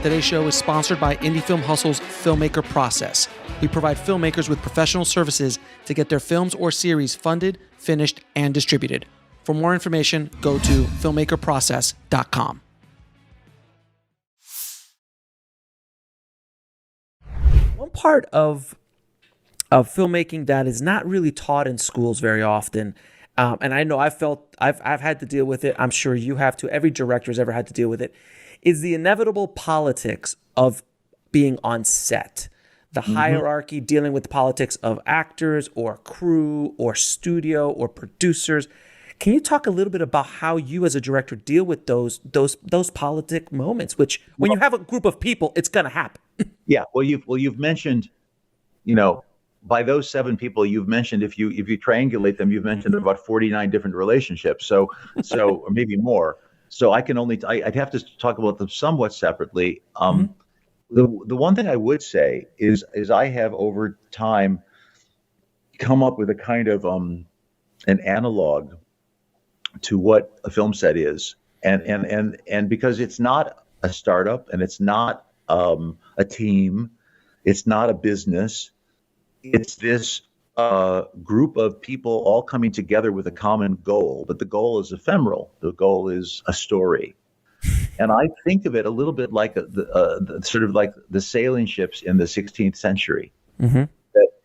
Today's show is sponsored by Indie Film Hustle's Filmmaker process. We provide filmmakers with professional services to get their films or series funded, finished, and distributed. For more information, go to filmmakerprocess.com. One part of filmmaking that is not really taught in schools very often, and I know I've had to deal with it. I'm sure you have too. Every director has ever had to deal with it. Is the inevitable politics of being on set, the hierarchy, dealing with the politics of actors or crew or studio or producers. Can you talk a little bit about how you as a director deal with those politic moments, which when you have a group of people, it's going to happen? Yeah. Well, you've mentioned, by those 7 people you've mentioned, if you triangulate them, you've mentioned about 49 different relationships. So or maybe more. So I'd have to talk about them somewhat separately. The one thing I would say is I have over time come up with a kind of an analog to what a film set is, and because it's not a startup and it's not a team, it's not a business, it's this group of people all coming together with a common goal, but the goal is ephemeral. The goal is a story. And I think of it a little bit like sort of like the sailing ships in the 16th century. That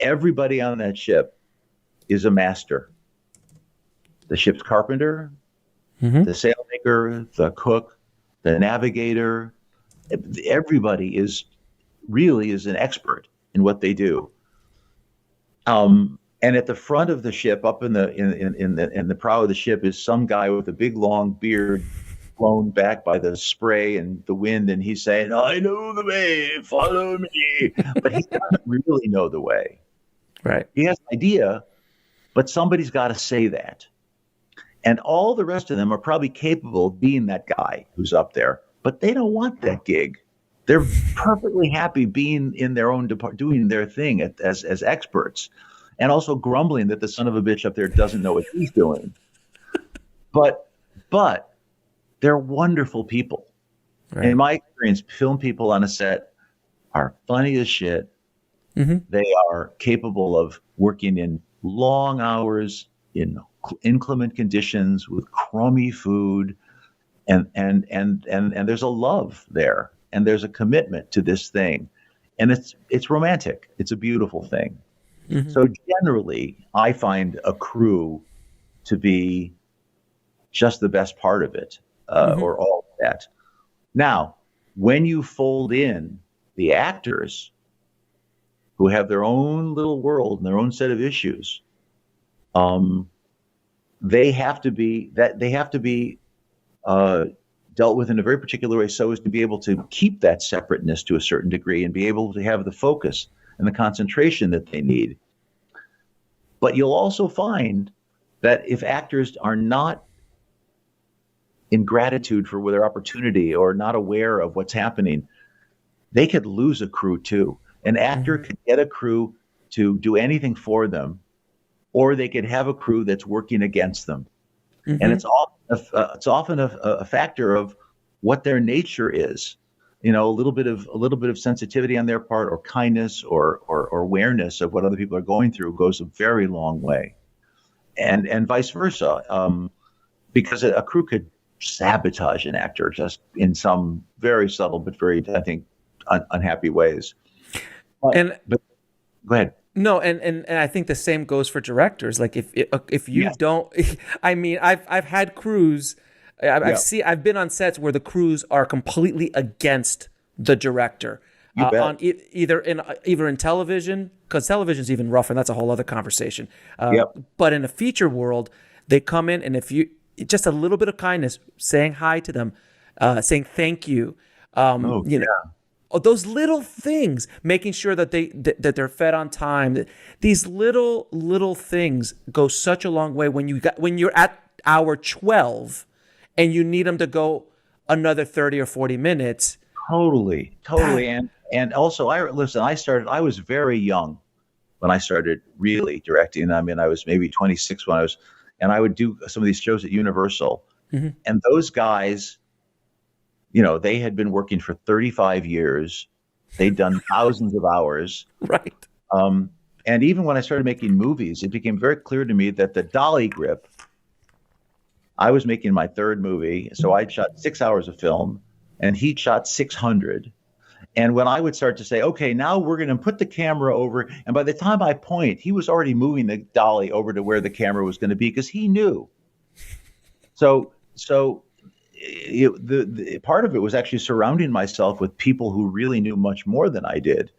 everybody on that ship is a master. The ship's carpenter, the sailmaker, the cook, the navigator. Everybody is an expert in what they do. And at the front of the ship, up in the prow of the ship, is some guy with a big long beard, blown back by the spray and the wind, and he's saying, "I know the way, follow me." But he doesn't really know the way. Right. He has an idea, but somebody's got to say that. And all the rest of them are probably capable of being that guy who's up there, but they don't want that gig. They're perfectly happy being in their own department, doing their thing as experts, and also grumbling that the son of a bitch up there doesn't know what he's doing. But they're wonderful people. Right. In my experience, film people on a set are funny as shit. They are capable of working in long hours, in inclement conditions, with crummy food, and there's a love there. And there's a commitment to this thing, and it's romantic. It's a beautiful thing. So generally, I find a crew to be just the best part of it, or all of that. Now, when you fold in the actors, who have their own little world and their own set of issues, they have to be dealt with in a very particular way, so as to be able to keep that separateness to a certain degree and be able to have the focus and the concentration that they need. But you'll also find that if actors are not in gratitude for their opportunity or not aware of what's happening, they could lose a crew too. An actor could get a crew to do anything for them, or they could have a crew that's working against them. And it's often a factor of what their nature is, a little bit of sensitivity on their part, or kindness, or awareness of what other people are going through goes a very long way, and vice versa, because a crew could sabotage an actor just in some very subtle but very, I think, unhappy ways. But go ahead. No, and I think the same goes for directors. Like if you don't, I mean, I've had crews, I've been on sets where the crews are completely against the director. On either in television, because television's even rougher, and that's a whole other conversation. But in a feature world, they come in, and if you just a little bit of kindness, saying hi to them, saying thank you, those little things, making sure that they're fed on time. These little things go such a long way when you're at hour 12 and you need them to go another 30 or 40 minutes. Totally. And also, I was very young when I started really directing. I mean, I was maybe 26 and I would do some of these shows at Universal. And those guys, they had been working for 35 years. They'd done thousands of hours. Right. And even when I started making movies, it became very clear to me that the dolly grip, I was making my third movie. So I shot 6 hours of film and he shot 600. And when I would start to say, okay, now we're going to put the camera over. And by the time I point, he was already moving the dolly over to where the camera was going to be because he knew. So the part of it was actually surrounding myself with people who really knew much more than I did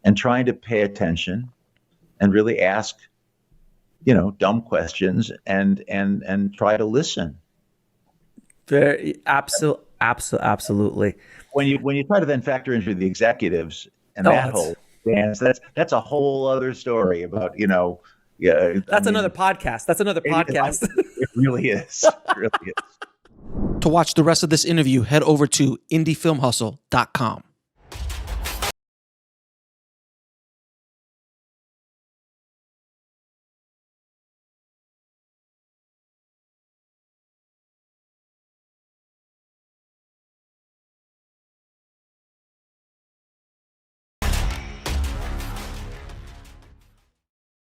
and trying to pay attention and really ask, dumb questions and try to listen. Very absolutely. When you try to then factor into the executives and that whole dance, that's a whole other story about, That's another podcast. It really is. It really is. To watch the rest of this interview, head over to indiefilmhustle.com.